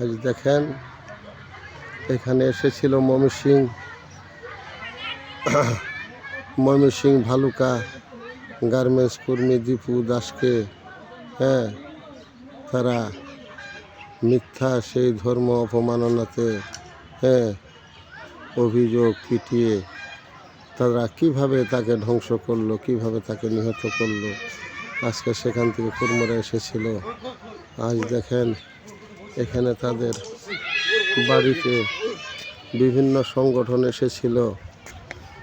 আজ দেখেন এখানে এসেছিল ময়মনসিংহ ভালুকা গার্মেন্টস কর্মী দীপু দাসকে তারা মিথ্যা সেই ধর্ম অপমাননাতে অভিযোগ পিটিয়ে তারা কিভাবে তাকে ধ্বংস করলো, কিভাবে তাকে নিহত করলো। আজকে সেখান থেকে কর্মীরা এসেছিল। আজ দেখেন এখানে তাদের বাড়িতে বিভিন্ন সংগঠন এসেছিল,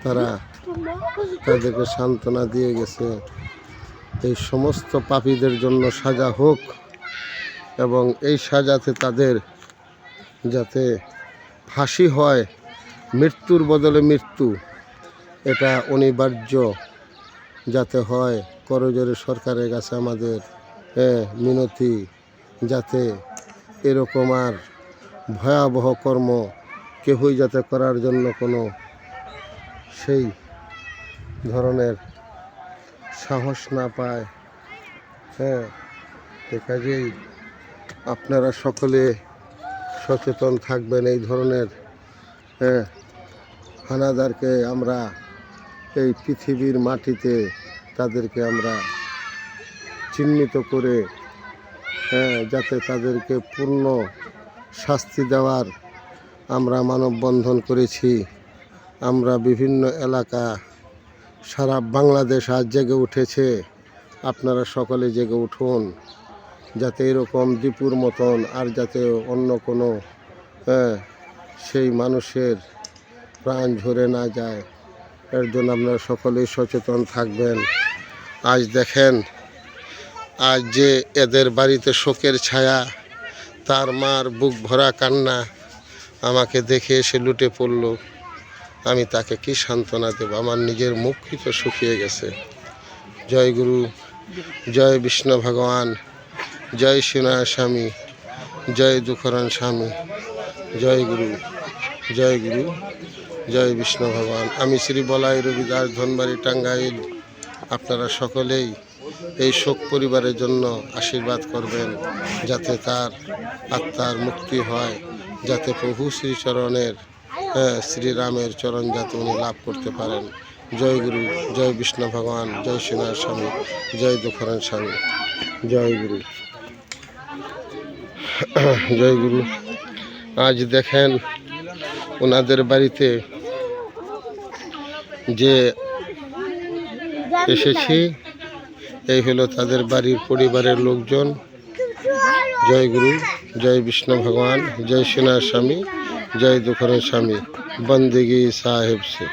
তারা তাদেরকে সান্ত্বনা দিয়ে গেছে। এই সমস্ত পাপীদের জন্য সাজা হোক এবং এই সাজাতে তাদের যাতে ফাঁসি হয়, মৃত্যুর বদলে মৃত্যু, এটা অনিবার্য যাতে হয়। করজোড়ে সরকারের কাছে আমাদের মিনতি, যাতে এরকম আর ভয়াবহ কর্ম কেউই যাতে করার জন্য কোনো সেই ধরনের সাহস না পায়। কাজেই আপনারা সকলে সচেতন থাকবেন। এই ধরনের হানাদারকে আমরা এই পৃথিবীর মাটিতে তাদেরকে আমরা চিহ্নিত করে যাতে তাদেরকে পূর্ণ শাস্তি দেওয়ার আমরা মানববন্ধন করেছি। আমরা বিভিন্ন এলাকা সারা বাংলাদেশ আজ জেগে উঠেছে। আপনারা সকলে জেগে উঠুন, যাতে এরকম দীপুর মতন আর যাতে অন্য কোনো সেই মানুষের প্রাণ ঝরে না যায়, এর জন্য আপনারা সকলেই সচেতন থাকবেন। আজ দেখেন, আজ যে এদের বাড়িতে শোকের ছায়া, তার মার বুক ভরা কান্না আমাকে দেখে এসে লুটে পড়ল। আমি তাকে কি সান্ত্বনা দেব? আমার নিজের মুখই তো শুকিয়ে গেছে। জয় গুরু, জয় বিষ্ণু ভগবান, জয় সোনার স্বামী, জয় দুঃখরান স্বামী, জয় গুরু, জয় গুরু, জয় বিষ্ণু ভগবান। আমি শ্রী বলাই রবিদাস, ধনবাড়ি, টাঙ্গাইল। আপনারা সকলেই এই শোক পরিবারের জন্য আশীর্বাদ করবেন, যাতে তার আত্মার মুক্তি হয়, যাতে প্রভু শ্রীচরণের শ্রীরামের চরণ যাতে উনি লাভ করতে পারেন। জয় গুরু, জয় বিষ্ণু ভগবান, জয় সোনার স্বামী, জয় দুঃখরান স্বামী, জয় গুরু, জয় গুরু। আজ দেখেন ওনাদের বাড়িতে যে এসেছি, এই হলো তাদের বাড়ির পরিবারের লোকজন। জয় গুরু, জয় বিষ্ণু ভগবান, জয় সোনার স্বামী, জয় দুঃখরান স্বামী, বন্দেগী সাহেব সে।